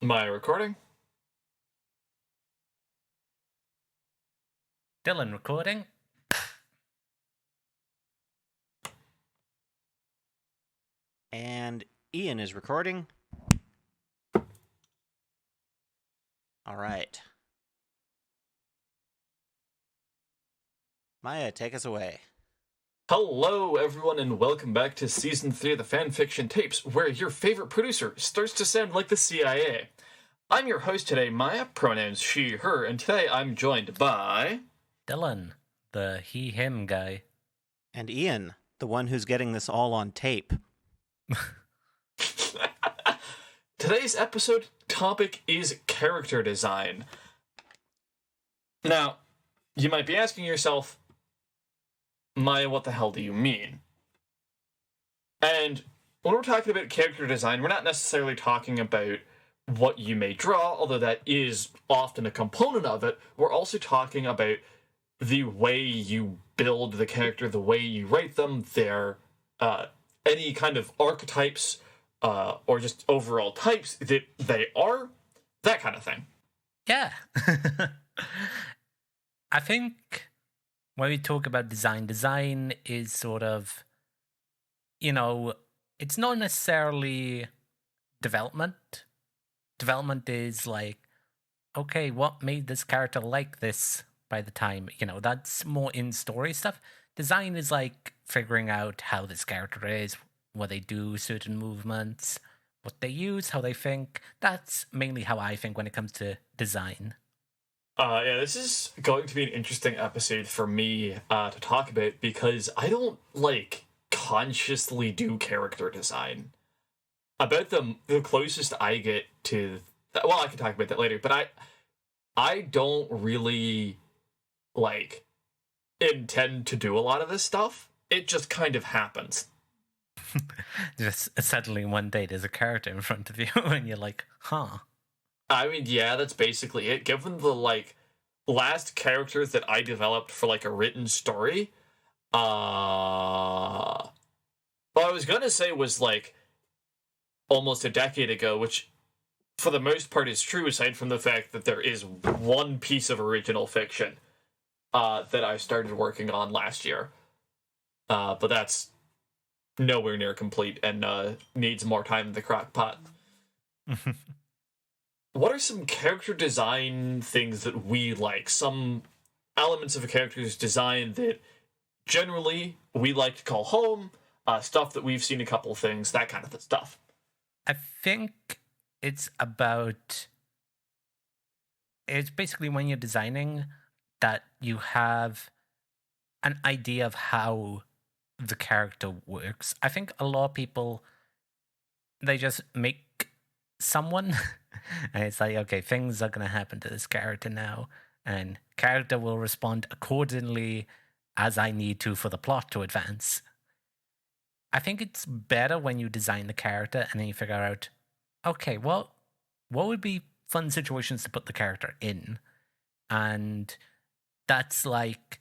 My recording? Dylan recording. And Ian is recording. All right. Maya, take us away. Hello, everyone, and welcome back to Season 3 of the Fanfiction Tapes, where your favorite producer starts to sound like the CIA. I'm your host today, Maya, pronouns she, her, and today I'm joined by... Dylan, the he, him guy. And Ian, the one who's getting this all on tape. Today's episode topic is character design. Now, you might be asking yourself, Maya, what the hell do you mean? And when we're talking about character design, we're not necessarily talking about what you may draw, although that is often a component of it. We're also talking about the way you build the character, the way you write them, their any kind of archetypes, or just overall types that they are, that kind of thing. Yeah. I think when we talk about design is sort of, it's not necessarily development. Development is like, okay, what made this character like this by the time, that's more in story stuff. Design is like figuring out how this character is, what they do, certain movements, what they use, how they think. That's mainly how I think when it comes to design. Yeah, this is going to be an interesting episode for me to talk about because I don't, consciously do character design. About the closest I get to... Well, I can talk about that later, but I don't really, intend to do a lot of this stuff. It just kind of happens. Just suddenly one day there's a character in front of you and you're like, huh. I mean, yeah, that's basically it. Given the, last characters that I developed for, a written story, what I was gonna say was, almost a decade ago, which, for the most part, is true, aside from the fact that there is one piece of original fiction that I started working on last year. But that's nowhere near complete and needs more time in the crock pot. What are some character design things that we like? Some elements of a character's design that generally we like to call home, stuff that we've seen a couple of things, that kind of stuff. I think it's basically when you're designing that you have an idea of how the character works. I think a lot of people, they just make someone and it's like, okay, things are going to happen to this character now and character will respond accordingly as I need to for the plot to advance. I think it's better when you design the character and then you figure out, okay, well, what would be fun situations to put the character in? And that's like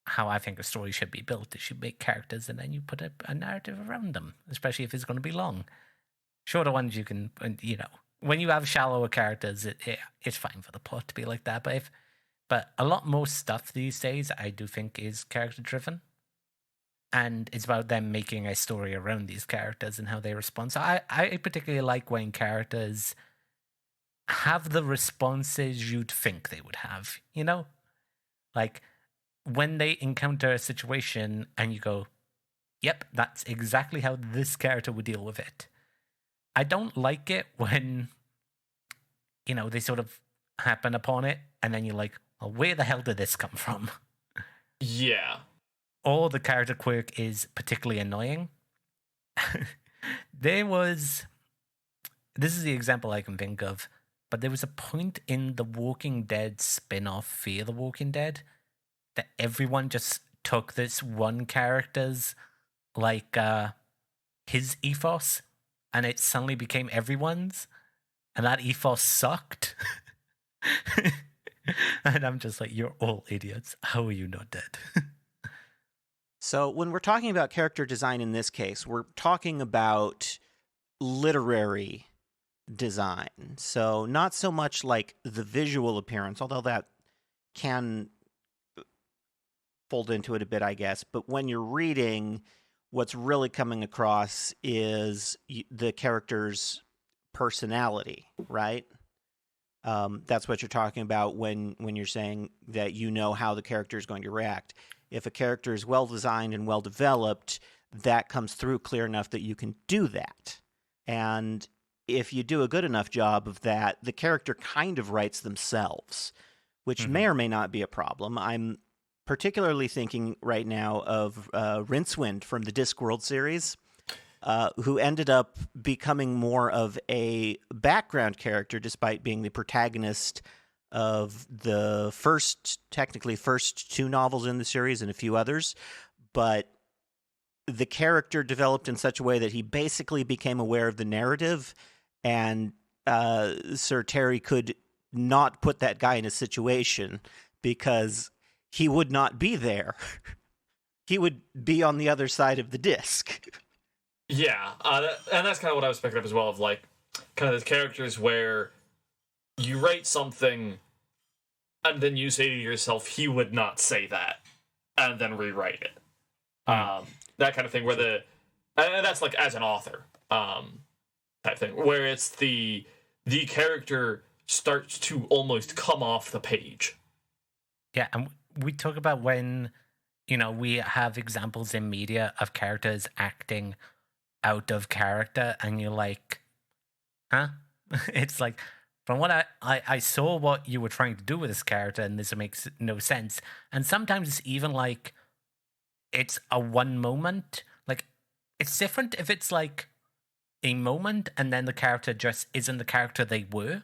how I think a story should be built. It should make characters and then you put a narrative around them, especially if it's going to be long. Shorter ones you can, when you have shallower characters, it's fine for the plot to be like that. But a lot more stuff these days I do think is character driven. And it's about them making a story around these characters and how they respond. So I particularly like when characters have the responses you'd think they would have, Like when they encounter a situation and you go, yep, that's exactly how this character would deal with it. I don't like it when, they sort of happen upon it and then you're like, well, where the hell did this come from? Yeah. Or the character quirk is particularly annoying. This is the example I can think of, but there was a point in the Walking Dead spin-off Fear the Walking Dead that everyone just took this one character's, his ethos, and it suddenly became everyone's, and that ethos sucked. And I'm just like, you're all idiots. How are you not dead? So when we're talking about character design in this case, we're talking about literary design. So not so much like the visual appearance, although that can fold into it a bit, I guess. But when you're reading, what's really coming across is the character's personality, right? That's what you're talking about when you're saying that you know how the character is going to react. If a character is well designed and well developed, that comes through clear enough that you can do that. And if you do a good enough job of that, the character kind of writes themselves, which may or may not be a problem. I'm particularly thinking right now of Rincewind from the Discworld series, who ended up becoming more of a background character despite being the protagonist of the technically first 2 novels in the series and a few others. But the character developed in such a way that he basically became aware of the narrative, and Sir Terry could not put that guy in a situation because he would not be there. He would be on the other side of the disc. Yeah, and that's kind of what I was picking up as well, of like kind of the characters where you write something and then you say to yourself, he would not say that, and then rewrite it. That kind of thing where and that's like as an author type thing, where it's the character starts to almost come off the page. Yeah, and we talk about when, we have examples in media of characters acting out of character, and you're like, huh? It's like, from what I saw what you were trying to do with this character, and this makes no sense. And sometimes it's even like, it's a one moment. Like, it's different if it's like a moment and then the character just isn't the character they were.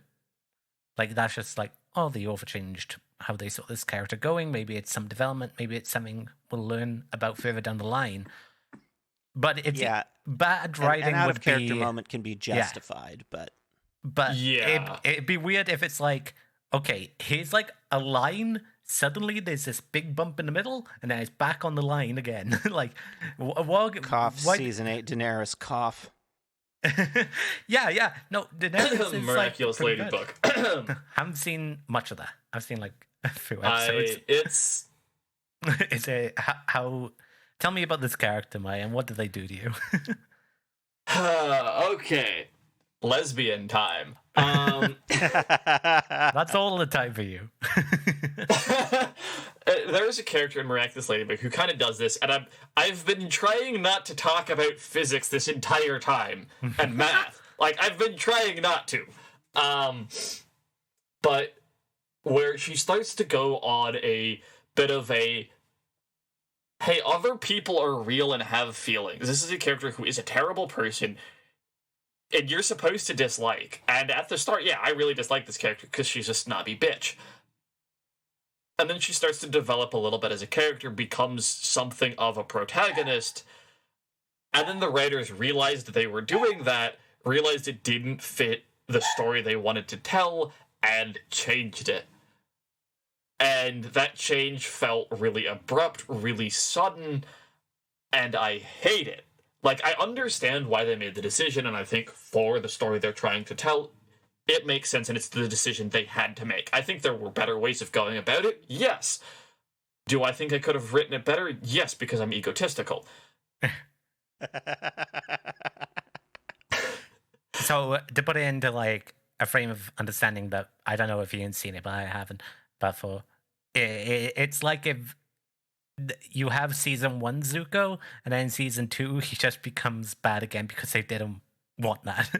Like, that's just like, oh, the author changed how they saw this character going. Maybe it's some development. Maybe it's something we'll learn about further down the line. But if bad writing an out would of character be, moment can be justified, but yeah, it'd be weird if it's like, okay, here's like a line. Suddenly, there's this big bump in the middle, and then it's back on the line again. Like, cough. Season 8, Daenerys cough. yeah. No, Daenerys is Miraculous like, Ladybug. Haven't seen much of that. I've seen like a few episodes. It's how. Tell me about this character, Maya, and what did they do to you? Okay, lesbian time. That's all the time for you. There's a character in Miraculous Ladybug who kind of does this, and I've been trying not to talk about physics this entire time and math. Like, I've been trying not to. But where she starts to go on a bit of a, hey, other people are real and have feelings. This is a character who is a terrible person, and you're supposed to dislike. And at the start, yeah, I really dislike this character because she's a snobby bitch. And then she starts to develop a little bit as a character, becomes something of a protagonist. And then the writers realized they were doing that, realized it didn't fit the story they wanted to tell, and changed it. And that change felt really abrupt, really sudden, and I hate it. Like, I understand why they made the decision, and I think for the story they're trying to tell, it makes sense, and it's the decision they had to make. I think there were better ways of going about it, yes. Do I think I could have written it better? Yes, because I'm egotistical. So, to put it into, like, a frame of understanding that, I don't know if Ian's seen it, but I haven't, but it's like if you have season 1 Zuko, and then season 2 he just becomes bad again because they didn't want that.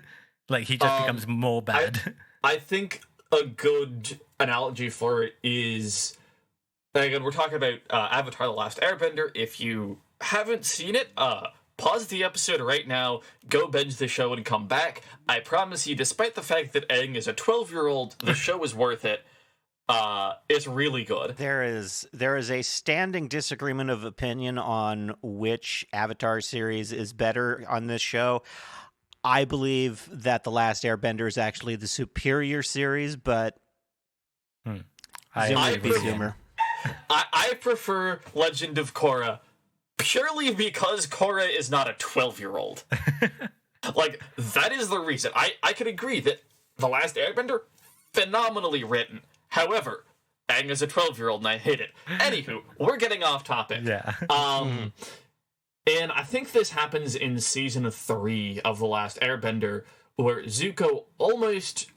Like, he just becomes more bad. I think a good analogy for it is, again, we're talking about Avatar: The Last Airbender. If you haven't seen it, pause the episode right now, go binge the show, and come back. I promise you, despite the fact that Aang is a 12-year-old, the show is worth it. It's really good. There is a standing disagreement of opinion on which Avatar series is better on this show. I believe that The Last Airbender is actually the superior series, but I prefer Legend of Korra purely because Korra is not a 12-year-old. Like, that is the reason. I could agree that The Last Airbender, phenomenally written. However, Aang is a 12-year-old and I hate it. Anywho, we're getting off topic. Yeah. And I think this happens in season 3 of The Last Airbender, where Zuko almost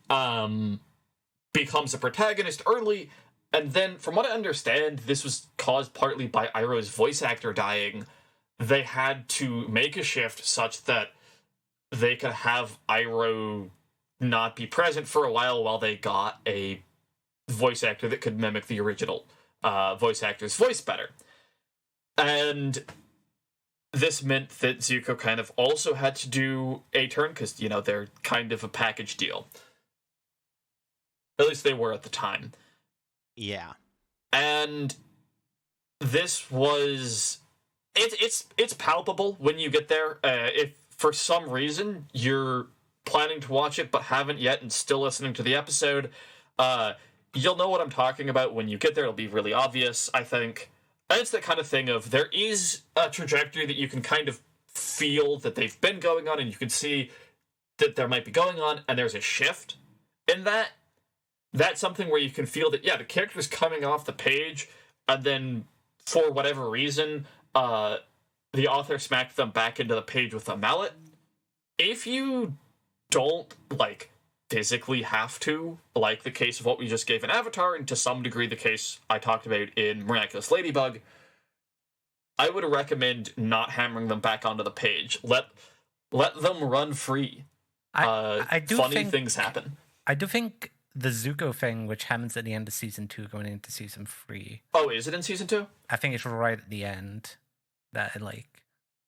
becomes a protagonist early, and then, from what I understand, this was caused partly by Iroh's voice actor dying. They had to make a shift such that they could have Iroh not be present for a while they got a voice actor that could mimic the original voice actor's voice better. And this meant that Zuko kind of also had to do a turn, because, you know, they're kind of a package deal. At least they were at the time. Yeah. And this was... It's palpable when you get there. If for some reason you're planning to watch it but haven't yet and still listening to the episode, you'll know what I'm talking about when you get there. It'll be really obvious, I think. And it's that kind of thing of, there is a trajectory that you can kind of feel that they've been going on, and you can see that there might be going on, and there's a shift in that. That's something where you can feel that, yeah, the character's coming off the page, and then, for whatever reason, the author smacked them back into the page with a mallet. If you don't, like, physically have to, like the case of what we just gave in Avatar, and to some degree the case I talked about in Miraculous Ladybug, I would recommend not hammering them back onto the page. Let them run free. I do funny think, things happen. I do think the Zuko thing, which happens at the end of season 2 going into season 3. Oh, is it in season 2? I think it's right at the end. That, like,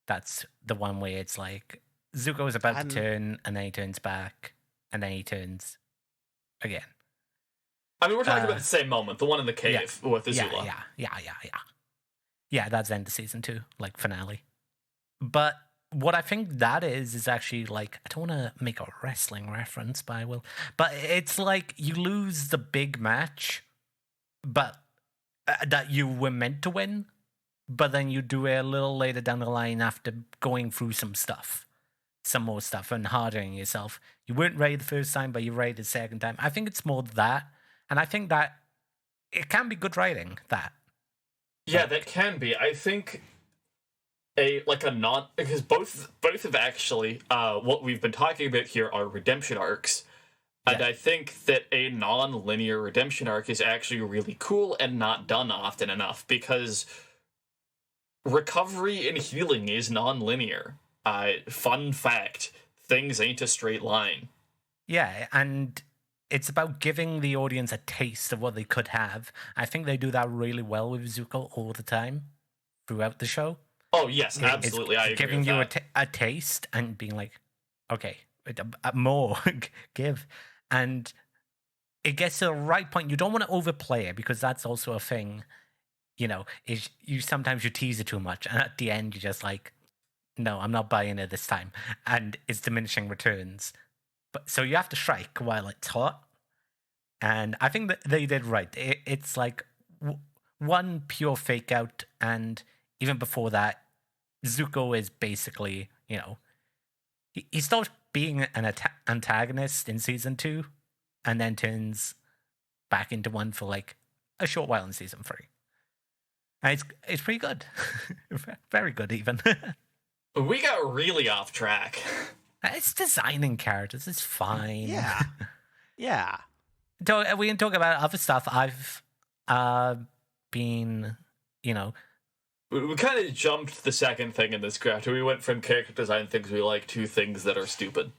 that's the one where it's like Zuko is about to turn, and then he turns back, and then he turns again. I mean, we're talking about the same moment, the one in the cave with Azula. Yeah, that's the end of season 2, like, finale. But what I think that is actually, like, I don't want to make a wrestling reference, but I will. But it's like you lose the big match, but that you were meant to win, but then you do it a little later down the line after going through some more stuff, and hardening yourself. You weren't ready the first time, but you're ready the second time. I think it's more that, and I think that it can be good writing, that. Yeah, that can be. I think because both have actually, what we've been talking about here are redemption arcs. And I think that a non-linear redemption arc is actually really cool and not done often enough, because recovery and healing is non-linear. Fun fact, things ain't a straight line. Yeah, and it's about giving the audience a taste of what they could have. I think they do that really well with Zuko all the time throughout the show. Oh, yes, absolutely. I agree giving with you that. a taste and being like, okay, more, give. And it gets to the right point. You don't want to overplay it, because that's also a thing, you know, is sometimes you tease it too much, and at the end you're just like, no, I'm not buying it this time, and it's diminishing returns. But so you have to strike while it's hot, and I think that they did right. It's like one pure fake out, and even before that, Zuko is basically, you know, he stops being an antagonist in season 2, and then turns back into one for like a short while in season 3. And it's pretty good, very good even. We got really off track. It's designing characters. It's fine. Yeah. Yeah. We can talk about other stuff. I've been, you know... We kind of jumped the second thing in this graph. We went from character design things we like to things that are stupid.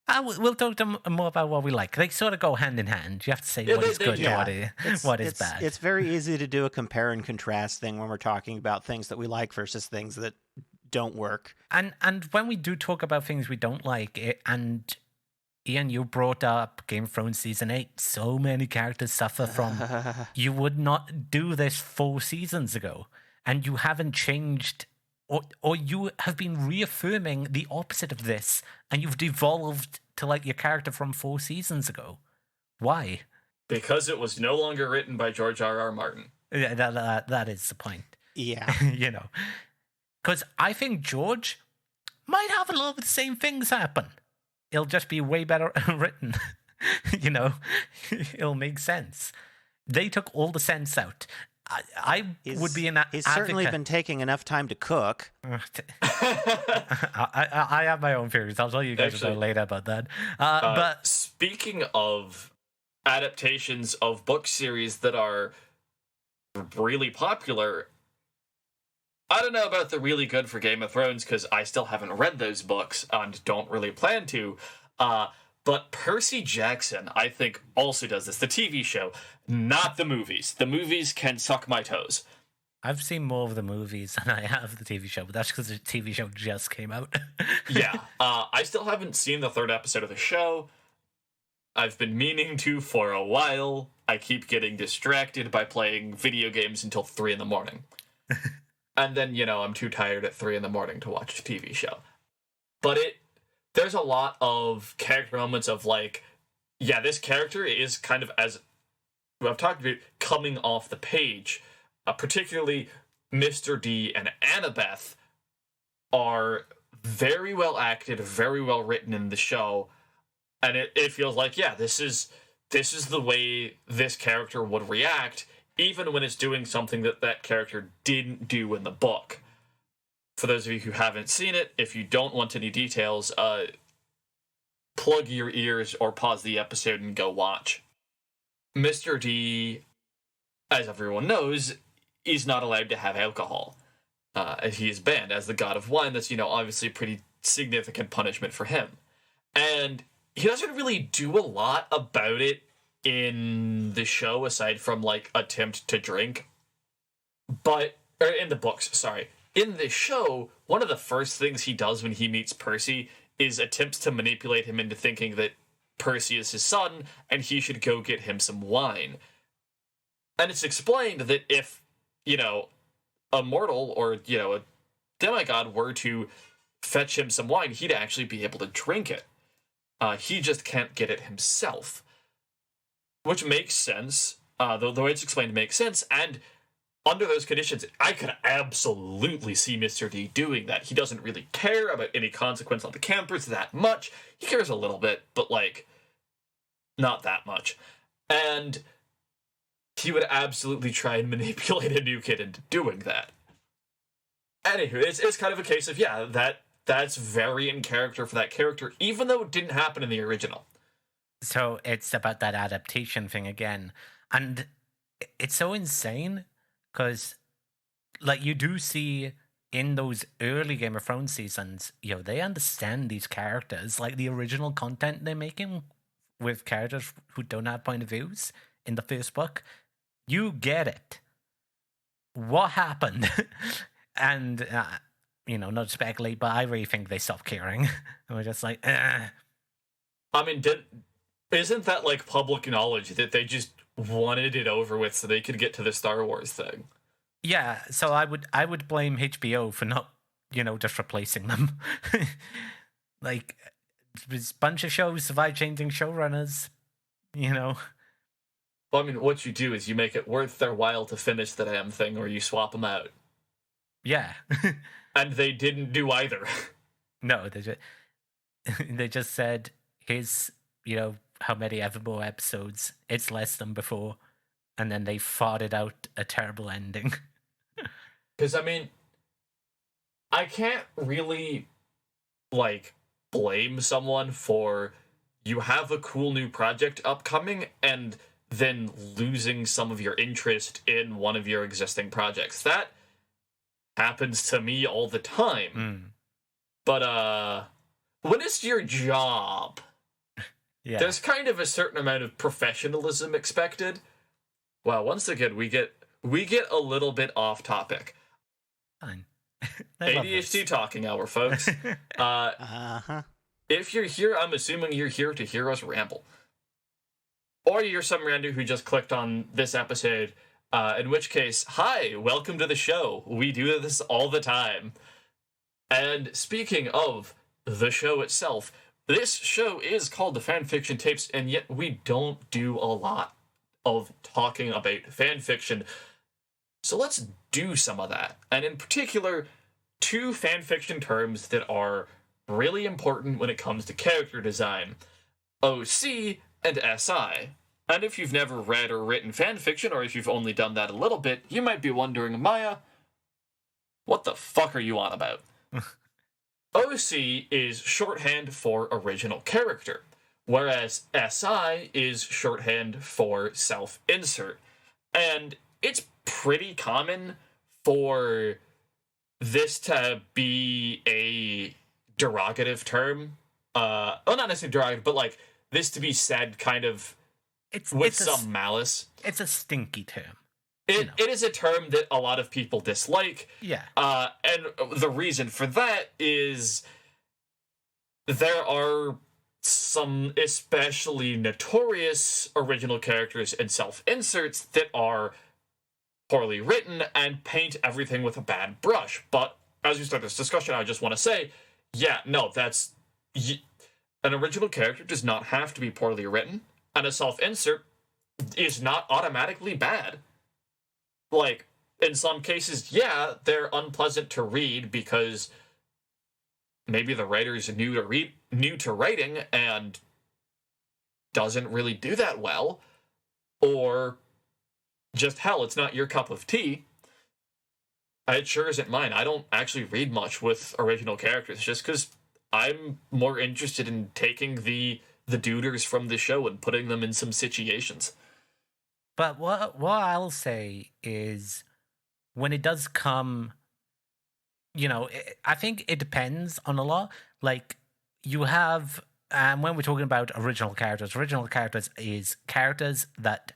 We'll talk more about what we like. They sort of go hand in hand. You have to say what is good and what is bad. It's very easy to do a compare and contrast thing when we're talking about things that we like versus things that don't work. And when we do talk about things we don't like, and Ian, you brought up Game of Thrones Season 8. So many characters suffer from... You would not do this 4 seasons ago. And you haven't changed, or you have been reaffirming the opposite of this, and you've devolved to like your character from 4 seasons ago. Why? Because it was no longer written by George R.R. Martin. Yeah, that is the point. Yeah. You know, because I think George might have a lot of the same things happen. It'll just be way better written. You know, it'll make sense. They took all the sense out. I would be an advocate. He's certainly been taking enough time to cook. I have my own theories. I'll tell you guys later about that. But speaking of adaptations of book series that are really popular, I don't know about the really good for Game of Thrones because I still haven't read those books and don't really plan to. But Percy Jackson, I think, also does this. The TV show, not the movies. The movies can suck my toes. I've seen more of the movies than I have the TV show, but that's because the TV show just came out. Yeah. I still haven't seen the 3rd episode of the show. I've been meaning to for a while. I keep getting distracted by playing video games until 3 in the morning. And then, I'm too tired at 3 in the morning to watch a TV show. But there's a lot of character moments of this character is kind of, as I've talked about, coming off the page. Particularly Mr. D and Annabeth are very well acted, very well written in the show. And it feels like, this is the way this character would react, even when it's doing something that character didn't do in the book. For those of you who haven't seen it, if you don't want any details, plug your ears or pause the episode and go watch. Mr. D, as everyone knows, is not allowed to have alcohol. He is banned as the god of wine. That's, obviously a pretty significant punishment for him. And he doesn't really do a lot about it in the show, aside from, attempt to drink. Or in the books, sorry. In the show, one of the first things he does when he meets Percy is attempts to manipulate him into thinking that Percy is his son, and he should go get him some wine. And it's explained that if, a mortal or, a demigod were to fetch him some wine, he'd actually be able to drink it. He just can't get it himself. Which makes sense. The way it's explained makes sense, and under those conditions, I could absolutely see Mr. D doing that. He doesn't really care about any consequence on the campers that much. He cares a little bit, but, not that much. And he would absolutely try and manipulate a new kid into doing that. Anywho, it's kind of a case of, that's very in character for that character, even though it didn't happen in the original. So it's about that adaptation thing again. And it's so insane, because, you do see in those early Game of Thrones seasons, they understand these characters. The original content they're making with characters who don't have point of views in the first book, you get it. What happened? And, not to speculate, but I really think they stopped caring. And we're just I mean, isn't that, public knowledge that they just wanted it over with so they could get to the Star Wars thing? Yeah, so I would blame HBO for not, just replacing them. There's a bunch of shows survive changing showrunners, Well, I mean, what you do is you make it worth their while to finish the damn thing, or you swap them out. Yeah. And they didn't do either. No, they just said, here's, how many ever more episodes. It's less than before. And then they farted out a terrible ending. Because, I mean, I can't really, blame someone for you have a cool new project upcoming and then losing some of your interest in one of your existing projects. That happens to me all the time. But, when it's your job, there's kind of a certain amount of professionalism expected. Well, once again, we get a little bit off topic. Fine. ADHD talking hour, folks. If you're here, I'm assuming you're here to hear us ramble. Or you're some rando who just clicked on this episode, in which case, hi, welcome to the show. We do this all the time. And speaking of the show itself, this show is called the Fanfiction Tapes, and yet we don't do a lot of talking about fanfiction. So let's do some of that. And in particular, two fanfiction terms that are really important when it comes to character design: OC and SI. And if you've never read or written fanfiction, or if you've only done that a little bit, you might be wondering, Maya, what the fuck are you on about? OC is shorthand for original character, whereas SI is shorthand for self-insert. And it's pretty common for this to be a derogative term. Well, not necessarily derogative, but like this to be said kind of with some malice. It's a stinky term. It is a term that a lot of people dislike. Yeah. And the reason for that is there are some especially notorious original characters and self-inserts that are poorly written and paint everything with a bad brush. But as we start this discussion, I just want to say, yeah, no, an original character does not have to be poorly written, and a self-insert is not automatically bad. Like, in some cases, yeah, they're unpleasant to read because maybe the writer is new to writing and doesn't really do that well, or just hell, it's not your cup of tea. It sure isn't mine. I don't actually read much with original characters just because I'm more interested in taking the duders from the show and putting them in some situations. But what I'll say is, when it does come, I think it depends on a lot. Like, you have, when we're talking about original characters is characters that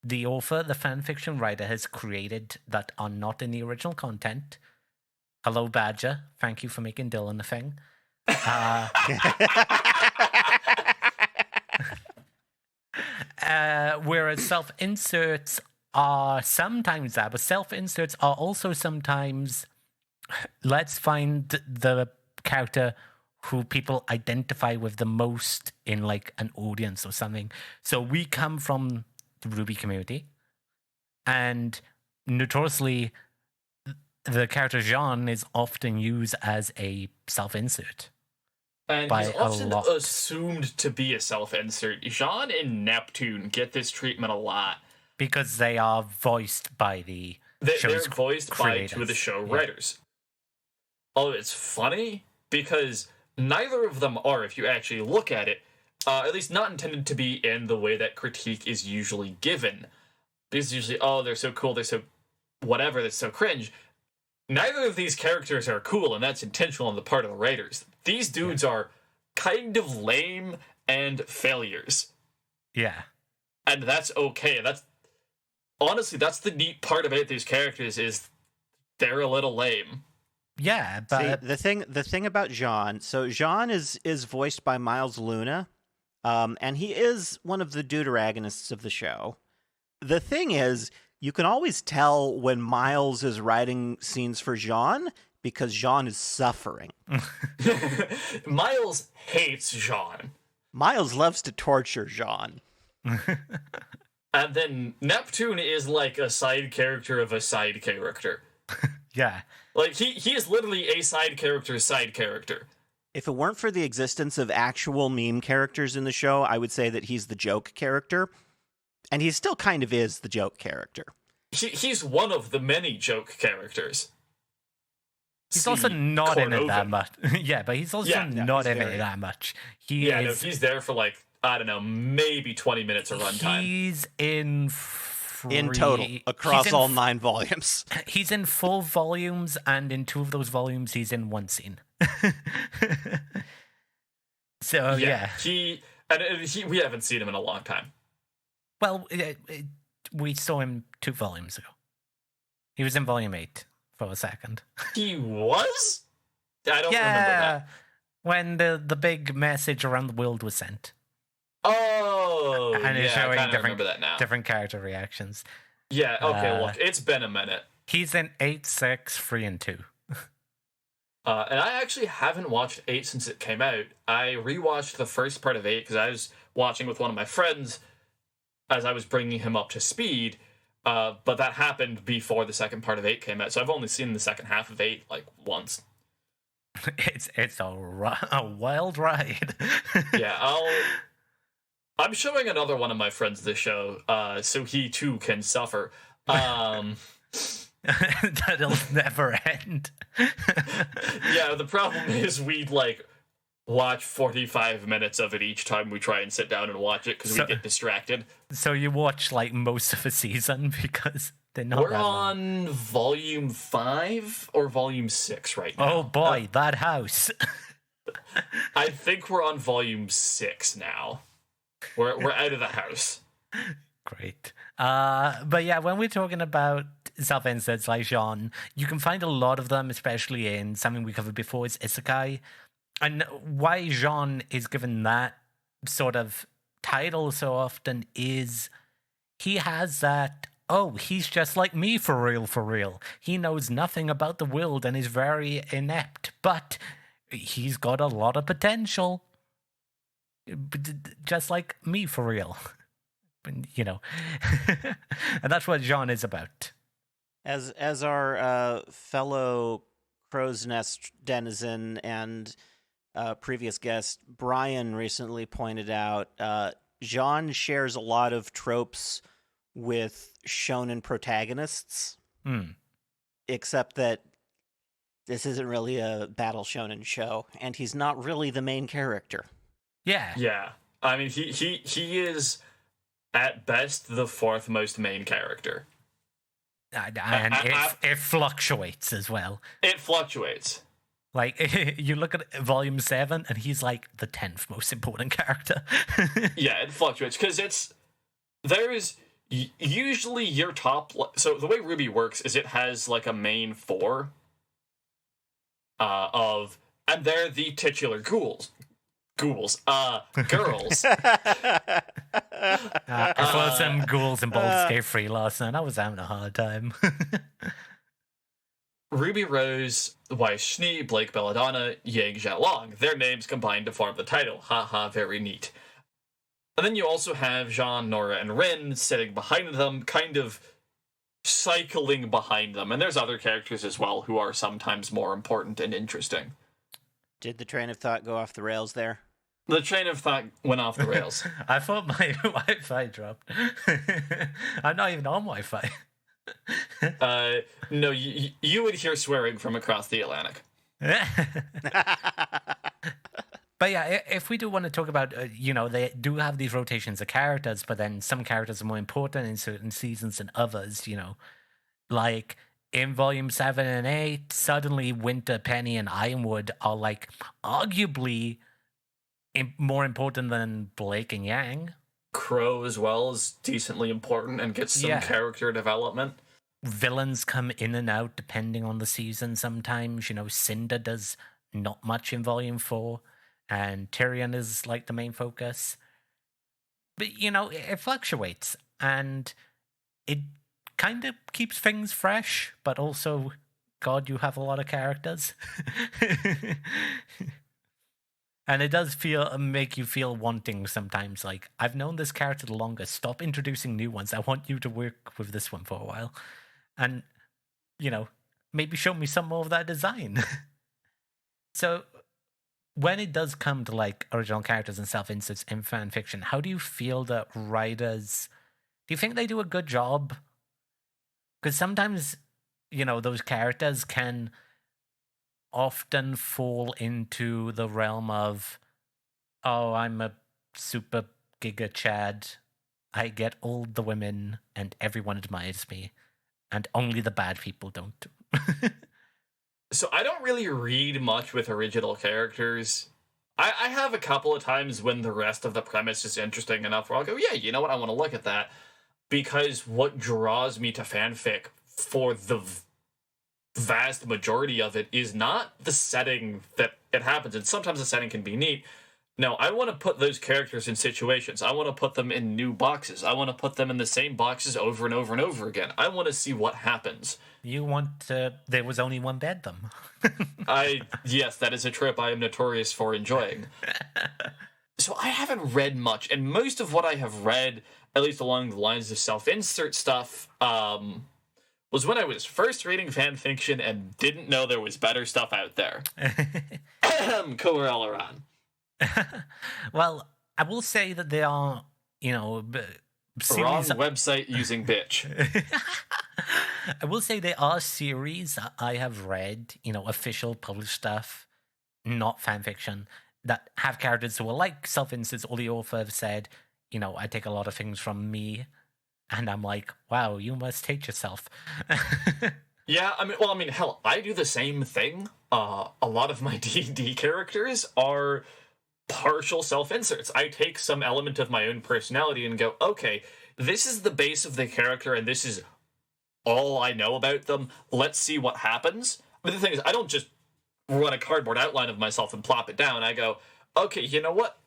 the author, the fanfiction writer, has created that are not in the original content. Hello, Badger. Thank you for making Dylan a thing. Whereas self-inserts are sometimes that, but self-inserts are also sometimes, let's find the character who people identify with the most in like an audience or something. So we come from the Ruby community, and notoriously the character Jean is often used as a self-insert. And he's often assumed to be a self-insert. Jean and Neptune get this treatment a lot. Because they are voiced by the They're voiced creators. by two of the show writers. Oh, it's funny because neither of them are, if you actually look at it, at least not intended to be in the way that critique is usually given. Because usually, oh, they're so cool, they're so whatever, they're so cringe. Neither of these characters are cool, and that's intentional on the part of the writers. These dudes are kind of lame and failures. Yeah. And that's okay. Honestly, that's the neat part about these characters is they're a little lame. Yeah, but See, the thing about Jean, so Jean is voiced by Miles Luna, and he is one of the deuteragonists of the show. The thing is, you can always tell when Miles is writing scenes for Jean because Jean is suffering. Miles hates Jean. Miles loves to torture Jean. And then Neptune is like a side character of a side character. Yeah. Like, he is literally a side character's side character. If it weren't for the existence of actual meme characters in the show, I would say that he's the joke character. And he still kind of is the joke character. He's one of the many joke characters. He's also not in it that much. Yeah, but he's also not in it that much. He's there for like, I don't know, maybe 20 minutes of runtime. He's in in total, across all 9 volumes. He's in 4 volumes, and in 2 of those volumes, he's in 1 scene. So, yeah. We haven't seen him in a long time. Well, we saw him 2 volumes ago. He was in volume 8 for a second. He was? I don't remember that. When the big message around the world was sent. Oh, and it's showing I remember that now. Different character reactions. Yeah, okay, look, it's been a minute. He's in 8, 6, 3, and 2. And I actually haven't watched 8 since it came out. I rewatched the first part of 8 because I was watching with one of my friends as I was bringing him up to speed. But that happened before the second part of 8 came out, so I've only seen the second half of 8 like once. It's a wild ride. Yeah, I'm showing another one of my friends this show, so he too can suffer. That'll never end. Yeah, the problem is we'd like watch 45 minutes of it each time we try and sit down and watch it because we get distracted. So you watch like most of a season because they're not. We're that long. on volume 5 or volume 6 right now. Oh boy, that house. I think we're on volume 6 now. We're out of the house. Great. But yeah, when we're talking about self-inserts like Jean, you can find a lot of them, especially in something we covered before, is Isekai. And why Jean is given that sort of title so often is he has that, oh, he's just like me for real, for real. He knows nothing about the world and is very inept, but he's got a lot of potential. Just like me for real. You know. And that's what Jean is about. As our fellow Crow's Nest denizen and previous guest Brian recently pointed out, Jean shares a lot of tropes with shonen protagonists, except that this isn't really a battle shonen show, and he's not really the main character. Yeah. I mean, he is at best the fourth most main character. And it fluctuates as well. It fluctuates. Like, you look at Volume 7, and he's like the 10th most important character. Yeah, it fluctuates, because there's usually your top... So the way Ruby works is it has, like, a main 4 of... And they're the titular girls. I saw some ghouls in Baldur's Gate 3 last night. I was having a hard time. Ruby Rose, Weiss Schnee, Blake Belladonna, Yang Xiaolong. Their names combined to form the title. Haha, very neat. And then you also have Jean, Nora, and Rin sitting behind them, kind of cycling behind them. And there's other characters as well who are sometimes more important and interesting. Did the train of thought go off the rails there? The train of thought went off the rails. I thought my Wi-Fi dropped. I'm not even on Wi-Fi. No, you would hear swearing from across the Atlantic. But yeah, if we do want to talk about, they do have these rotations of characters, but then some characters are more important in certain seasons than others, Like, in Volume 7 and 8, suddenly Winter, Penny, and Ironwood are, like, arguably more important than Blake and Yang. Crow as well is decently important and gets some character development. Villains come in and out depending on the season sometimes. Cinder does not much in Volume 4, and Tyrion is like the main focus. But, it fluctuates, and it kind of keeps things fresh, but also, God, you have a lot of characters. And it does make you feel wanting sometimes, like, I've known this character the longest. Stop introducing new ones. I want you to work with this one for a while. And, maybe show me some more of that design. So, when it does come to, like, original characters and self-inserts in fan fiction, how do you feel that writers... Do you think they do a good job? Because sometimes, those characters can often fall into the realm of, oh, I'm a super giga Chad. I get all the women and everyone admires me. And only the bad people don't. So I don't really read much with original characters. I have a couple of times when the rest of the premise is interesting enough where I'll go, yeah, you know what, I want to look at that. Because what draws me to fanfic for the vast majority of it is not the setting that it happens in. Sometimes the setting can be neat. No, I want to put those characters in situations. I want to put them in new boxes. I want to put them in the same boxes over and over and over again. I want to see what happens. You want there was only one bedroom. Yes, that is a trip I am notorious for enjoying. So I haven't read much, and most of what I have read, at least along the lines of self-insert stuff, was when I was first reading fan fiction and didn't know there was better stuff out there. Coherent. Well, I will say that they are, Wrong series. website using bitch. I will say there are series that I have read, official published stuff, not fan fiction, that have characters who are like self-inserts, or the author have said, I take a lot of things from me, and I'm like, wow, you must hate yourself. Yeah, I mean, hell, I do the same thing. A lot of my D&D characters are partial self-inserts. I take some element of my own personality and go, okay, this is the base of the character, and this is all I know about them. Let's see what happens. But the thing is, I don't just run a cardboard outline of myself and plop it down. I go, okay, you know what?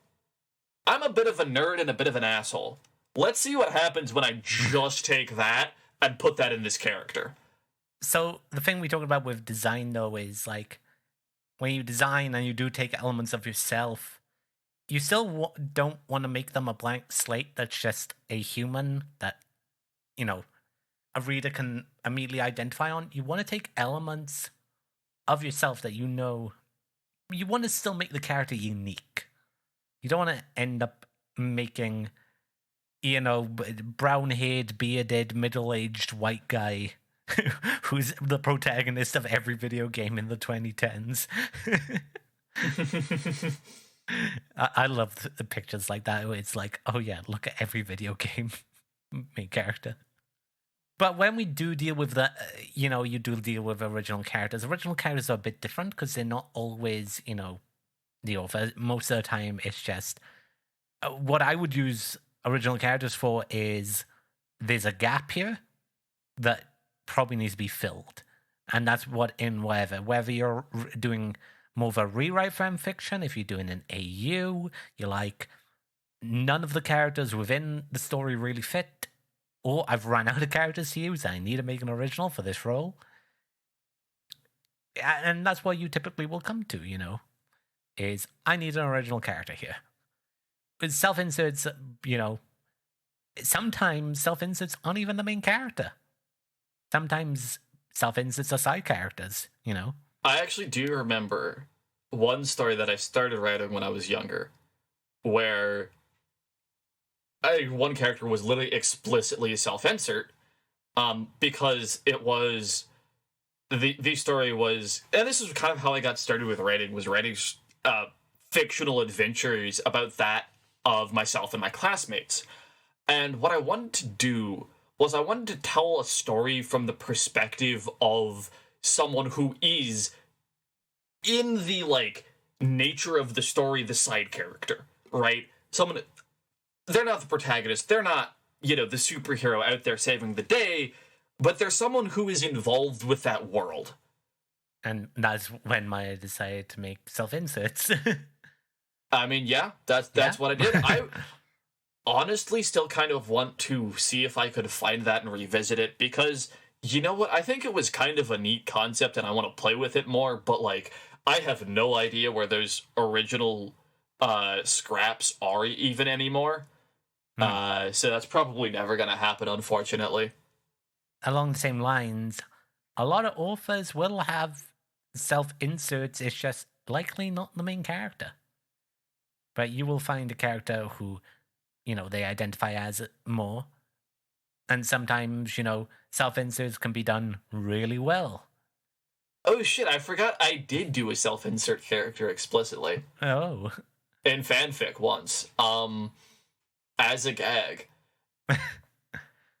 I'm a bit of a nerd and a bit of an asshole. Let's see what happens when I just take that and put that in this character. So the thing we talked about with design, though, is like when you design and you do take elements of yourself, you still don't want to make them a blank slate that's just a human that, a reader can immediately identify on. You want to take elements of yourself that you want to still make the character unique. You don't want to end up making, brown-haired, bearded, middle-aged white guy who's the protagonist of every video game in the 2010s. I love the pictures like that. It's like, oh yeah, look at every video game main character. But when we do deal with that, you do deal with original characters. Original characters are a bit different because they're not always, the author. Most of the time, it's just what I would use original characters for is there's a gap here that probably needs to be filled. And that's what in whether you're doing more of a rewrite fan fiction, if you're doing an AU, you're like, none of the characters within the story really fit, or I've run out of characters to use, I need to make an original for this role. And that's what you typically will come to, is I need an original character here. With self-inserts, sometimes self-inserts aren't even the main character. Sometimes self-inserts are side characters, I actually do remember one story that I started writing when I was younger, where one character was literally explicitly a self-insert, because it was the story was, and this is kind of how I got started with writing, was writing fictional adventures about that of myself and my classmates. And what I wanted to do was I wanted to tell a story from the perspective of someone who is, in the, nature of the story, the side character, right? They're not the protagonist, they're not, the superhero out there saving the day, but they're someone who is involved with that world. And that's when Maya decided to make self-inserts. I mean, yeah, that's what I did. I honestly still kind of want to see if I could find that and revisit it, because you know what? I think it was kind of a neat concept and I want to play with it more, but I have no idea where those original scraps are even anymore. So that's probably never going to happen, unfortunately. Along the same lines, a lot of authors will have self-inserts. It's just likely not the main character. But you will find a character who, they identify as more. And sometimes, self-inserts can be done really well. Oh shit, I forgot I did do a self-insert character explicitly. Oh. In fanfic once. As a gag.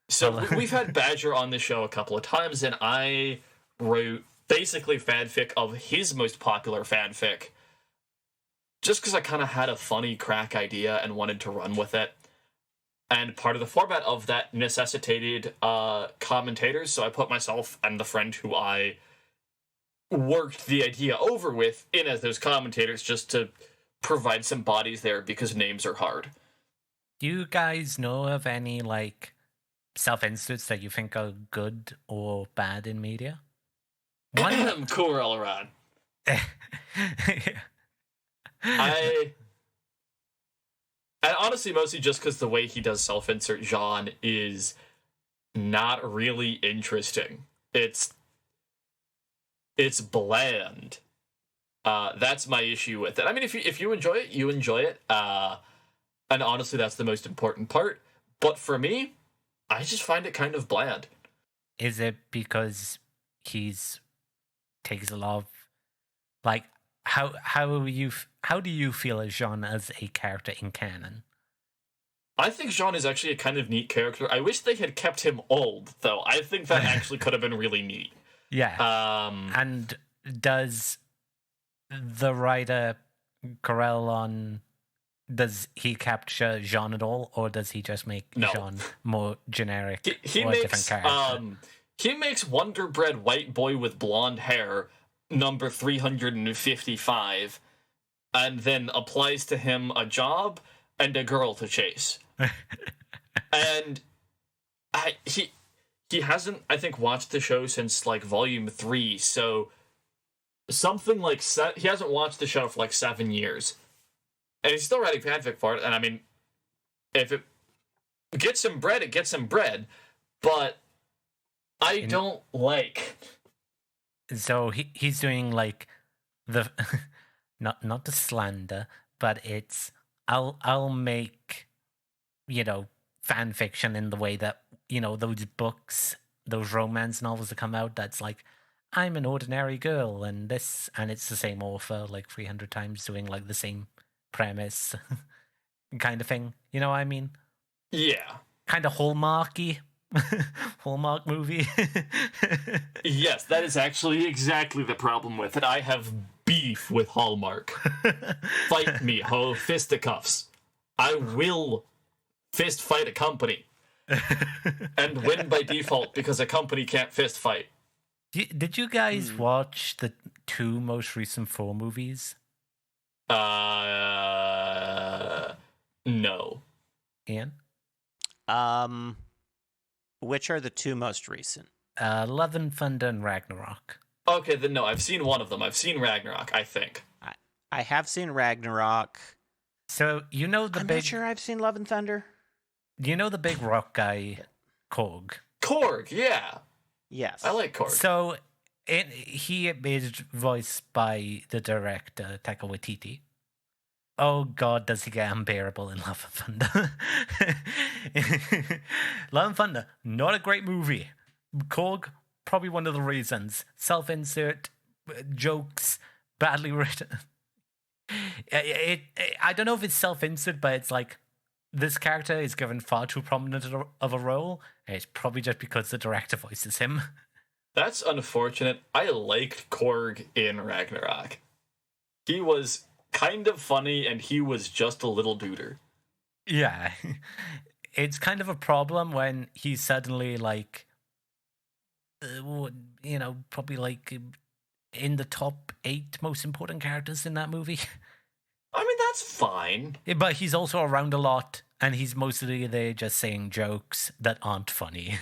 So we've had Badger on the show a couple of times, and I wrote basically fanfic of his most popular fanfic, just because I kind of had a funny crack idea and wanted to run with it. And part of the format of that necessitated commentators, so I put myself and the friend who I worked the idea over with in as those commentators, just to provide some bodies there, because names are hard. Do you guys know of any, self-inserts that you think are good or bad in media? One cool around. honestly, mostly just because the way he does self-insert Jean is not really interesting. It's bland. That's my issue with it. I mean, if you enjoy it, you enjoy it. And honestly, that's the most important part. But for me, I just find it kind of bland. Is it because he's takes a lot of, like, how do you feel as Jean as a character in canon? I think Jean is actually a kind of neat character. I wish they had kept him old, though. I think that actually could have been really neat. Yeah. And does the writer Corellon, does he capture Jean at all, or does he just make Jean more generic? He or makes a different character? He makes Wonder Bread white boy with blonde hair number 355, and then applies to him a job and a girl to chase. And he hasn't, I think, watched the show since like volume 3, so something like he hasn't watched the show for like 7 years, and he's still writing fanfic for it. And I mean, if it gets him bread, it gets him bread, but I don't like. So he's doing like the not the slander, but it's I'll make, fan fiction in the way that, those books, those romance novels that come out, that's like, I'm an ordinary girl and it's the same author like 300 times doing like the same premise kind of thing. You know what I mean? Yeah. Kind of Hallmarky. Hallmark movie. Yes, that is actually exactly the problem with it. I have beef with Hallmark. Fight me, ho, fisticuffs. I will fist fight a company and win by default because a company can't fist fight. Did you guys watch the 2 most recent 4 movies? No. Ian? Which are the 2 most recent? Love and Thunder and Ragnarok. Okay, then no, I've seen one of them. I've seen Ragnarok, I think. I have seen Ragnarok. So, I'm not sure I've seen Love and Thunder. Do you know the big rock guy, Korg? Korg, yeah. Yes. I like Korg. So, he is voiced by the director, Taika Waititi. Oh God, does he get unbearable in Love and Thunder? Love and Thunder, not a great movie. Korg, probably one of the reasons. Self-insert, jokes, badly written. I don't know if it's self-insert, but it's like, this character is given far too prominent of a role, and it's probably just because the director voices him. That's unfortunate. I liked Korg in Ragnarok. He was kind of funny, and he was just a little duder. Yeah. It's kind of a problem when he's suddenly like, probably like in the top 8 most important characters in that movie. I mean, that's fine. But he's also around a lot, and he's mostly there just saying jokes that aren't funny.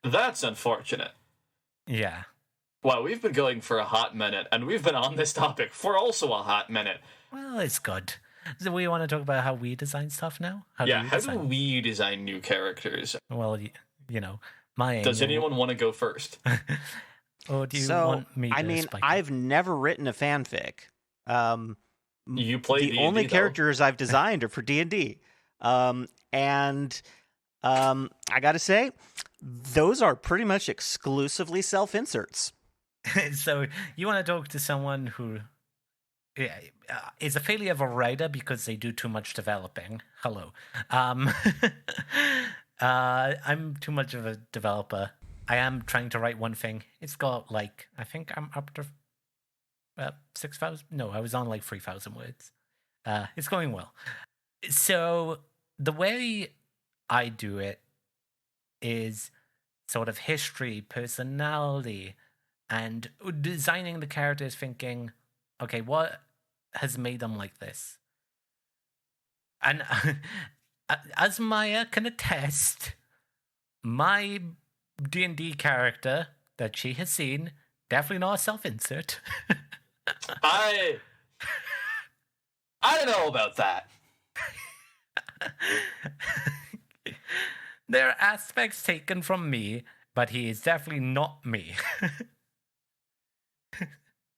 That's unfortunate. Yeah. Wow, we've been going for a hot minute, and we've been on this topic for also a hot minute. Well, it's good. So we want to talk about how we design stuff now? How do we design new characters? Well, my Does anyone want to go first? Or do you want me to spike I've never written a fanfic. You play the D&D, only though. characters I've designed are for D&D. And I got to say, those are pretty much exclusively self-inserts. So you want to talk to someone who is a failure of a writer because they do too much developing. Hello. I'm too much of a developer. I am trying to write one thing. It's got like, I think I'm up to 6,000. No, I was on like 3,000 words. It's going well. So the way I do it is sort of history, personality, and designing the characters, thinking, okay, what has made them like this? And as Maya can attest, my D&D character that she has seen, definitely not a self-insert. I don't know about that. There are aspects taken from me, but he is definitely not me.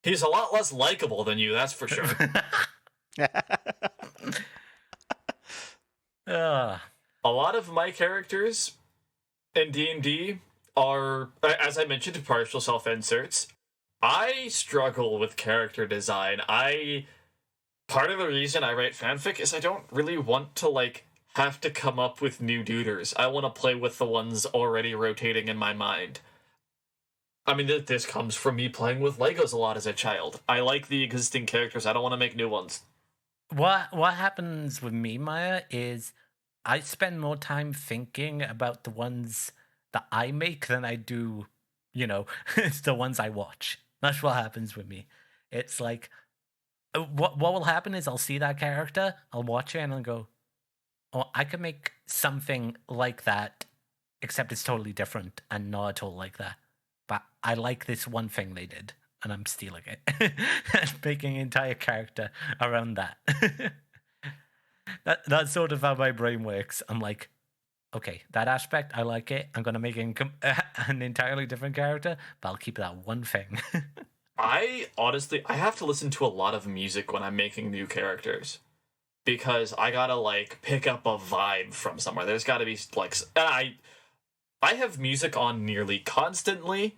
He's a lot less likable than you, that's for sure. Ugh. A lot of my characters in D&D are, as I mentioned, partial self-inserts. I struggle with character design. Part of the reason I write fanfic is I don't really want to, like, have to come up with new duders. I want to play with the ones already rotating in my mind. I mean, this comes from me playing with Legos a lot as a child. I like the existing characters. I don't want to make new ones. What happens with me, Maya, is I spend more time thinking about the ones that I make than I do, it's the ones I watch. That's what happens with me. It's like, what will happen is I'll see that character, I'll watch it, and I'll go, oh, I could make something like that, except it's totally different and not at all like that. But I like this one thing they did, and I'm stealing it and making an entire character around that. That's sort of how my brain works. I'm like, okay, that aspect, I like it. I'm going to make an entirely different character, but I'll keep that one thing. I have to listen to a lot of music when I'm making new characters. Because I gotta, like, pick up a vibe from somewhere. There's gotta be, like... I have music on nearly constantly.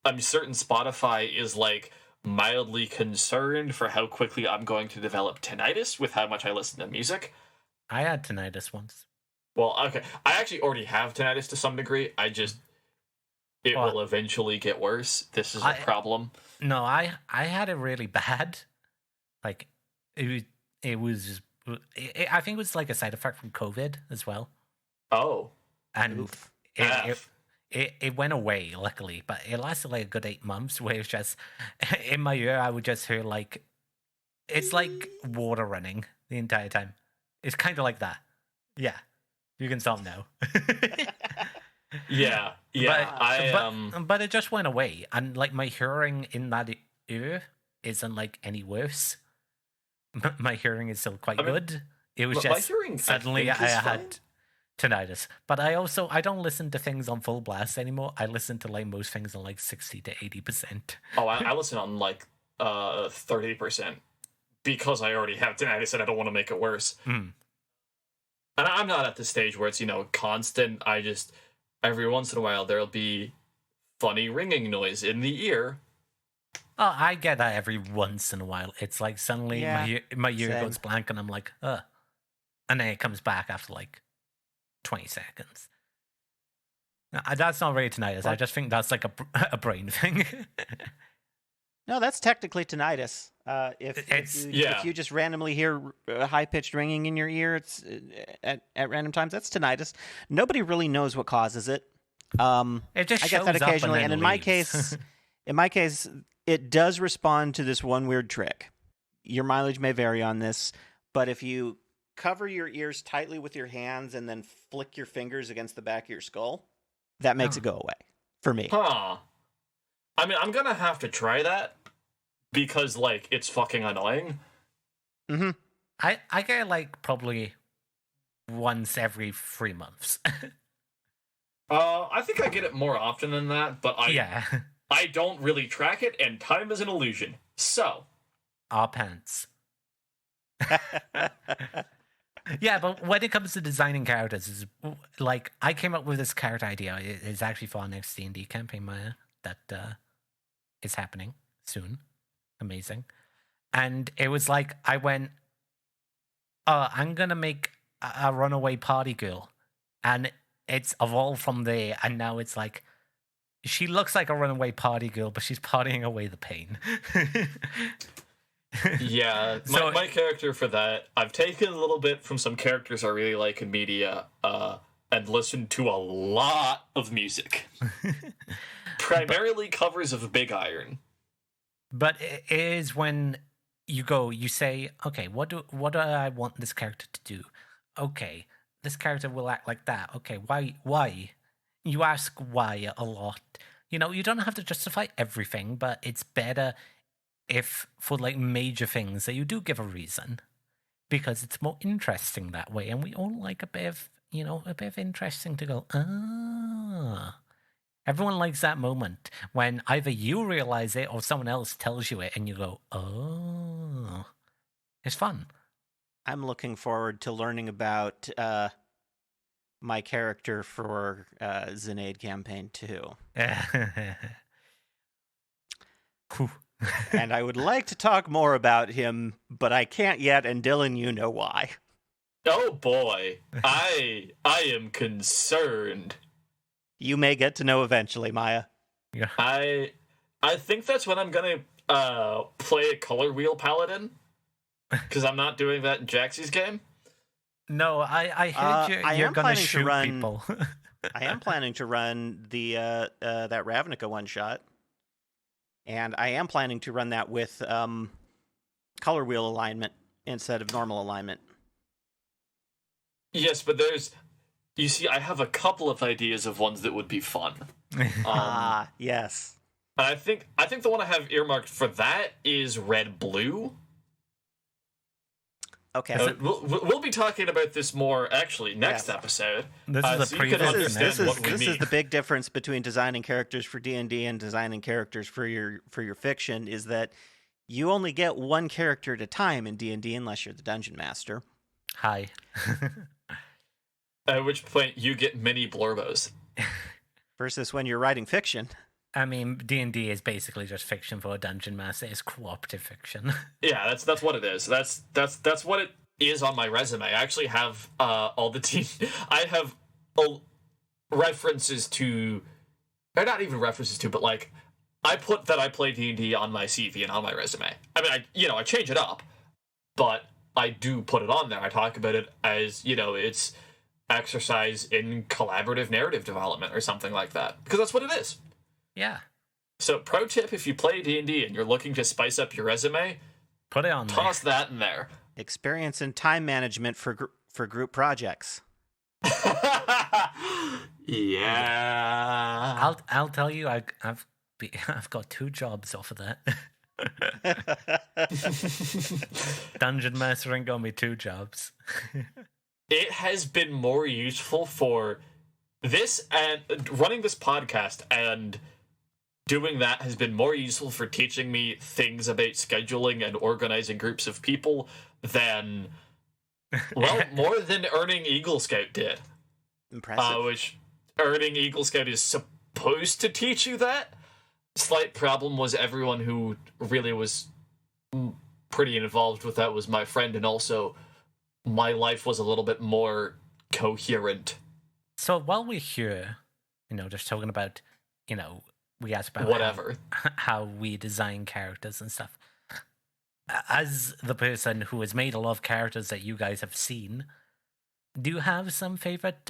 I'm certain Spotify is, like, mildly concerned for how quickly I'm going to develop tinnitus with how much I listen to music. I had tinnitus once. Well, okay. I actually already have tinnitus to some degree. It will eventually get worse. This is a problem. No, I had it really bad. Like, I think it was like a side effect from COVID as well. Oh. And it went away, luckily, but it lasted like a good 8 months where it's just, in my ear, I would just hear like, it's like water running the entire time. It's kind of like that. Yeah. You can stop now. Yeah. But it just went away. And like my hearing in that ear isn't like any worse. My hearing is still quite good. It was just suddenly I had tinnitus. But I don't listen to things on full blast anymore. I listen to like most things on like 60 to 80%. Oh, I listen on like 30% because I already have tinnitus and I don't want to make it worse. Mm. And I'm not at the stage where it's, constant. I just, every once in a while, there'll be funny ringing noise in the ear. Oh, I get that every once in a while. It's like suddenly my ear goes blank and I'm like, ugh. And then it comes back after like 20 seconds. That's not really tinnitus. I just think that's like a brain thing. No, that's technically tinnitus. If you just randomly hear high-pitched ringing in your ear, it's at random times, that's tinnitus. Nobody really knows what causes it. It just I shows get that up occasionally, and in my leaves. case, it does respond to this one weird trick. Your mileage may vary on this, but if you cover your ears tightly with your hands and then flick your fingers against the back of your skull, that makes it go away for me. Huh. I mean, I'm gonna have to try that because, like, it's fucking annoying. Mm-hmm. I get like probably once every 3 months. I think I get it more often than that, but I don't really track it, and time is an illusion. So, our pants. Yeah, but when it comes to designing characters, is like I came up with this character idea. It's actually for our next D&D campaign, Maya, that is happening soon. Amazing. And it was like I went, I'm gonna make a runaway party girl, and it's evolved from there. And now it's like she looks like a runaway party girl, but she's partying away the pain. Yeah, my character for that, I've taken a little bit from some characters I really like in media, and listened to a lot of music. Primarily covers of Big Iron. But it is when you say, okay, what do I want this character to do? Okay, this character will act like that. Okay, why? You ask why a lot. You don't have to justify everything, but it's better if for like major things that you do give a reason. because it's more interesting that way, and we all like a bit of interesting to go, ah. Everyone likes that moment when either you realize it or someone else tells you it and you go, oh. It's fun. I'm looking forward to learning about my character for Zenade campaign 2. And I would like to talk more about him, but I can't yet, and Dylan, you know why. Oh boy, I am concerned. You may get to know eventually, Maya. Yeah. I think that's when I'm gonna play a color wheel paladin, because I'm not doing that in Jaxie's game. No, I heard you're gonna shoot people. I am planning to run the that Ravnica one shot, and I am planning to run that with color wheel alignment instead of normal alignment. Yes, but you see, I have a couple of ideas of ones that would be fun. Yes. And I think the one I have earmarked for that is red-blue. Okay. We'll be talking about this more actually next episode. This is a preview. This is the big difference between designing characters for D&D and designing characters for your fiction, is that you only get one character at a time in D&D unless you're the dungeon master. Hi. At which point you get mini blorbos. Versus when you're writing fiction. I mean, D&D is basically just fiction for a dungeon master. It's cooperative fiction. Yeah, that's what it is. That's what it is on my resume. I actually have all the team. I have references to, or not even references to, but like I put that I play D&D on my CV and on my resume. I mean, I change it up, but I do put it on there. I talk about it as it's exercise in collaborative narrative development or something like that, because that's what it is. Yeah. So, pro tip, if you play D&D and you're looking to spice up your resume, put it on there. Toss that in there. Experience in time management for group projects. Yeah. I'll tell you, I've got 2 jobs off of that. Dungeon mastering got me 2 jobs. It has been more useful for this, and running this podcast and doing that has been more useful for teaching me things about scheduling and organizing groups of people than, well, more than earning Eagle Scout did. Impressive. Which earning Eagle Scout is supposed to teach you that. Slight problem was everyone who really was pretty involved with that was my friend, and also my life was a little bit more coherent. So while we're here, just talking about, we asked about whatever how we design characters and stuff. As the person who has made a lot of characters that you guys have seen, do you have some favorite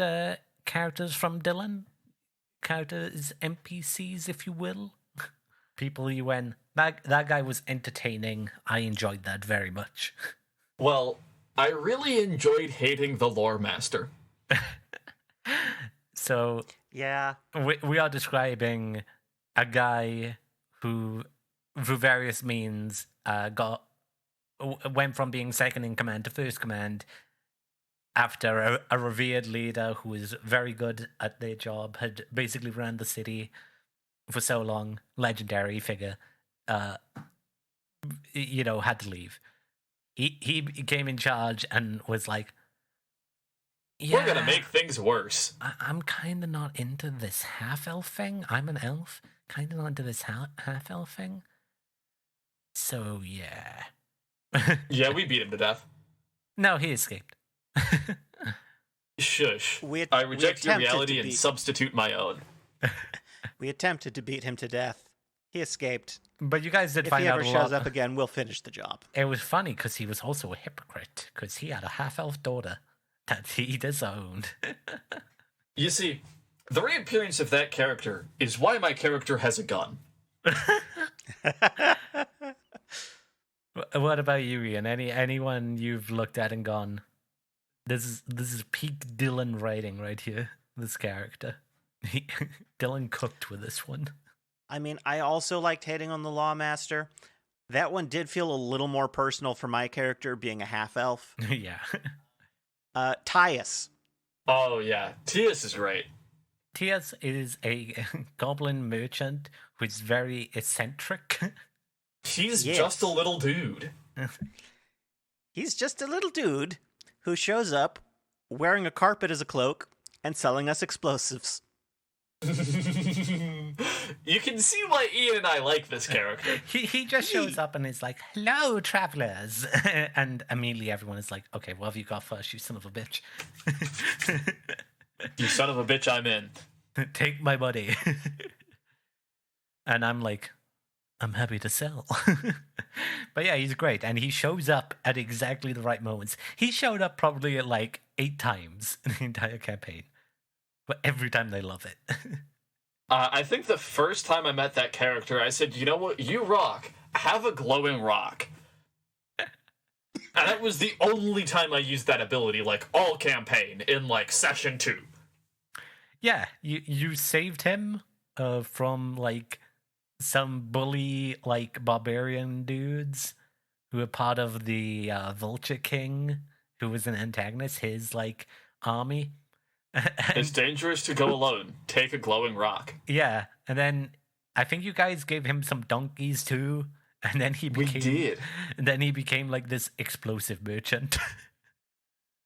characters from Dylan? Characters, NPCs, if you will? People you went, that guy was entertaining. I enjoyed that very much. Well, I really enjoyed hating the lore master. So yeah, we are describing a guy who, through various means, went from being second in command to first command after a revered leader who was very good at their job, had basically ran the city for so long, legendary figure, had to leave. He came in charge and was like, yeah, we're gonna make things worse. I'm kind of not into this half-elf thing. I'm an elf, kind of not into this half-elf thing. So, yeah. Yeah, we beat him to death. No, he escaped. Shush. I reject your reality and substitute my own. We attempted to beat him to death. He escaped. But you guys did find out a lot. If he ever shows up again, we'll finish the job. It was funny because he was also a hypocrite, because he had a half-elf daughter that he disowned. You see, the reappearance of that character is why my character has a gun. What about you, Ian? Anyone you've looked at and gone, this is peak Dylan writing right here, this character. Dylan cooked with this one. I mean, I also liked hating on the Lawmaster, That one did feel a little more personal for my character, being a half-elf. Yeah. Tyus. Oh yeah, Tias is great. Tias is a goblin merchant who's very eccentric. He's Yes. just a little dude. He's just a little dude who shows up wearing a carpet as a cloak and selling us explosives. You can see why Ian and I like this character. He just shows up and is like, "Hello, travelers," and immediately everyone is like, "Okay, what have you got first, you son of a bitch?" You son of a bitch, I'm in. Take my money. And I'm like, I'm happy to sell. But yeah, he's great. And he shows up at exactly the right moments. He showed up probably like 8 times in the entire campaign. But every time they love it. I think the first time I met that character, I said, you know what? You rock. Have a glowing rock. And that was the only time I used that ability, like, all campaign, in, like, session 2. Yeah, you saved him from like some bully like barbarian dudes who were part of the Vulture King, who was an antagonist, his like army. It's dangerous to go alone. Take a glowing rock. Yeah, and then I think you guys gave him some donkeys too, and then he became did. And then he became like this explosive merchant.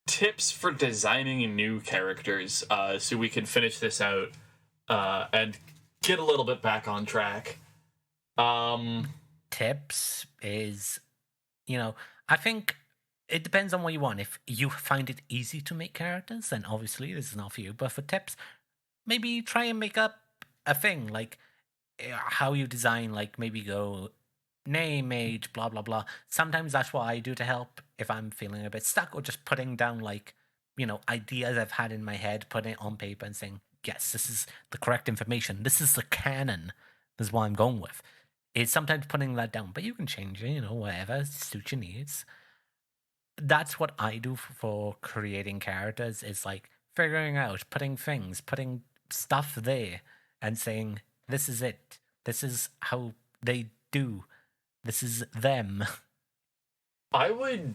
Tips for designing new characters, so we can finish this out and get a little bit back on track. Tips is, I think it depends on what you want. If you find it easy to make characters, then obviously this is not for you. But for tips, maybe try and make up a thing, like how you design, like maybe go name, age, blah, blah, blah. Sometimes that's what I do to help if I'm feeling a bit stuck, or just putting down like, ideas I've had in my head, putting it on paper and saying, yes, this is the correct information. This is the canon. This is what I'm going with. It's sometimes putting that down, but you can change it, whatever suits your needs. That's what I do for creating characters, is like figuring out, putting stuff there and saying, this is it. This is how they do. This is them. I would...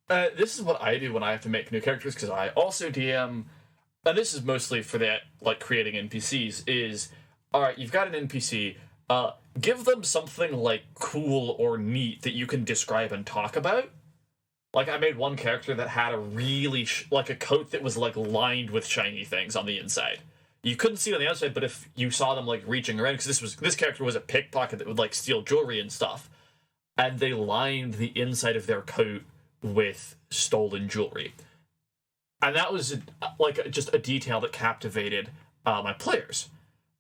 this is what I do when I have to make new characters, because I also DM, and this is mostly for that, like, creating NPCs, is, alright, you've got an NPC, give them something, like, cool or neat that you can describe and talk about. Like, I made one character that had a really, like, a coat that was, like, lined with shiny things on the inside. You couldn't see it on the outside, but if you saw them, like, reaching around, because this character was a pickpocket that would, like, steal jewelry and stuff, and they lined the inside of their coat with stolen jewelry. And that was, just a detail that captivated my players.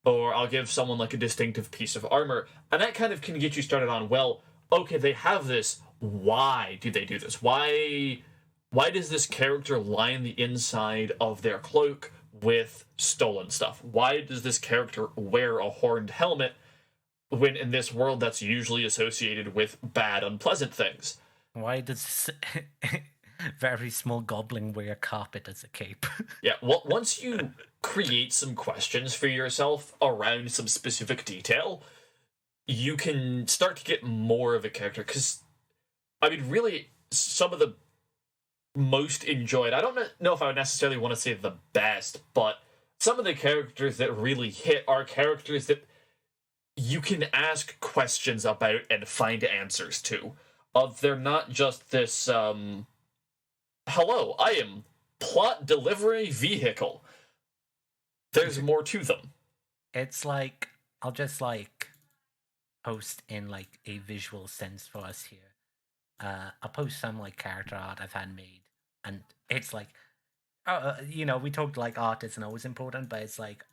Or I'll give someone, like, a distinctive piece of armor, and that kind of can get you started on, well, okay, they have this, why do they do this? Why does this character line the inside of their cloak with stolen stuff? Why does this character wear a horned helmet when in this world that's usually associated with bad, unpleasant things? Why does very small goblin wear carpet as a cape? Yeah, well, once you create some questions for yourself around some specific detail, you can start to get more of a character. Because, I mean, really, some of the most enjoyed, I don't know if I would necessarily want to say the best, but some of the characters that really hit are characters that you can ask questions about and find answers to. They're not just this, hello, I am plot delivery vehicle. There's more to them. It's like, I'll just like post in like a visual sense for us here. I'll post some like character art I've had made, and it's like, we talked like art isn't always important, but it's like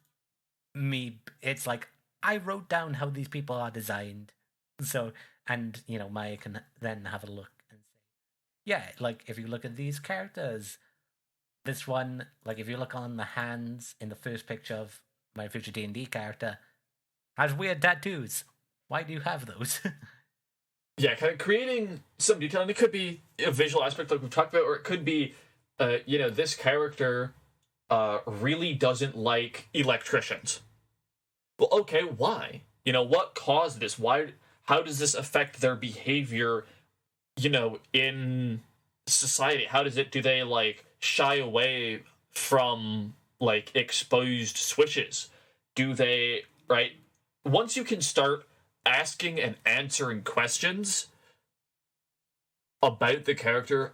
it's like I wrote down how these people are designed. So, and, Maya can then have a look and say, yeah, like, if you look at these characters, this one, like, if you look on the hands in the first picture of my future D&D character, has weird tattoos. Why do you have those? Yeah, kind of creating some detail, and it could be a visual aspect like we've talked about, or it could be, this character really doesn't like electricians. Well, okay, why? What caused this? how does this affect their behavior, in society? How does it, do they, like, shy away from, like, exposed switches? Do they, right? Once you can start asking and answering questions about the character,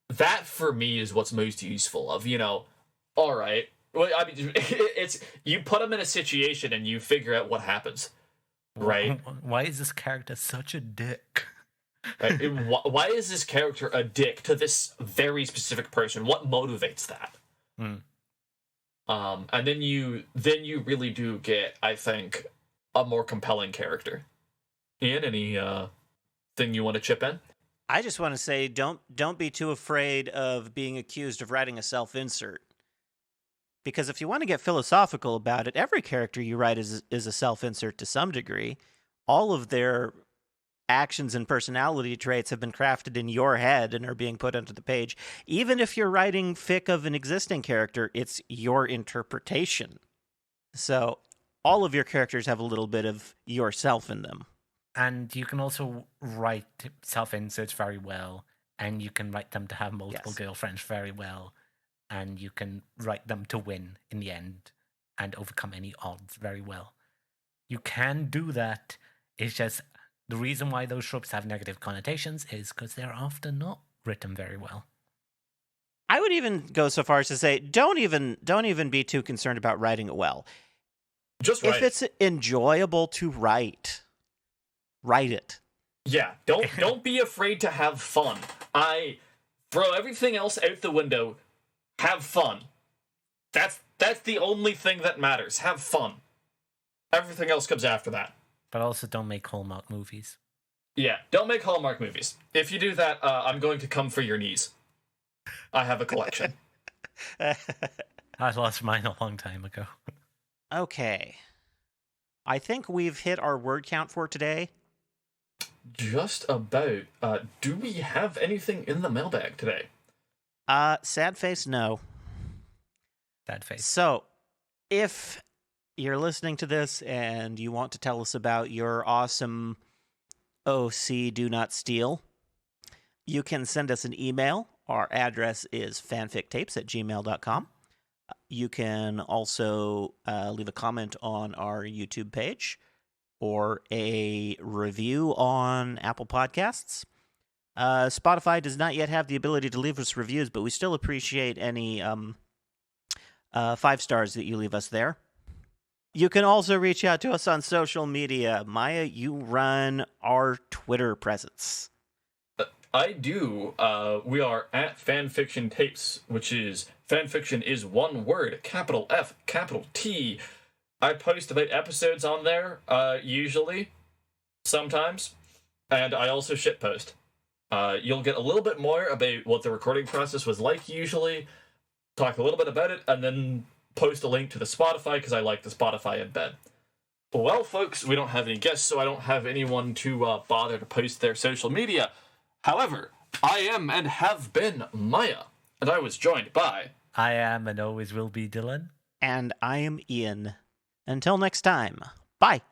that for me is what's most useful of, all right. Well, I mean, it's, you put them in a situation and you figure out what happens, right? Why is this character such a dick? Right? Why is this character a dick to this very specific person? What motivates that? And then you really do get, I think, a more compelling character. Ian, any thing you want to chip in? I just want to say, don't be too afraid of being accused of writing a self-insert. Because if you want to get philosophical about it, every character you write is a self-insert to some degree. All of their actions and personality traits have been crafted in your head and are being put onto the page. Even if you're writing fic of an existing character, it's your interpretation. So all of your characters have a little bit of yourself in them. And you can also write self-inserts very well, and you can write them to have multiple girlfriends very well, and you can write them to win in the end and overcome any odds very well. You can do that. It's just the reason why those tropes have negative connotations is because they're often not written very well. I would even go so far as to say, don't even be too concerned about writing it well. Just write. If it's enjoyable to write it. Yeah, don't be afraid to have fun. I throw everything else out the window. Have fun. That's the only thing that matters. Have fun. Everything else comes after that. But also don't make Hallmark movies. Yeah, don't make Hallmark movies. If you do that, I'm going to come for your knees. I have a collection. I lost mine a long time ago. Okay. I think we've hit our word count for today. Just about. Do we have anything in the mailbag today? Sad face, no. Sad face. So, if you're listening to this and you want to tell us about your awesome OC Do Not Steal, you can send us an email. Our address is fanfictapes@gmail.com. You can also leave a comment on our YouTube page or a review on Apple Podcasts. Spotify does not yet have the ability to leave us reviews, but we still appreciate any 5 stars that you leave us there. You can also reach out to us on social media. Maya, you run our Twitter presence. I do. We are at Fanfiction Tapes, which is fanfiction is one word, capital F, capital T. I post about episodes on there, usually, sometimes, and I also shitpost. You'll get a little bit more about what the recording process was like usually, talk a little bit about it, and then post a link to the Spotify, because I like the Spotify embed. Well, folks, we don't have any guests, so I don't have anyone to bother to post their social media. However, I am and have been Maya, and I was joined by... I am and always will be Dylan. And I am Ian. Until next time, bye.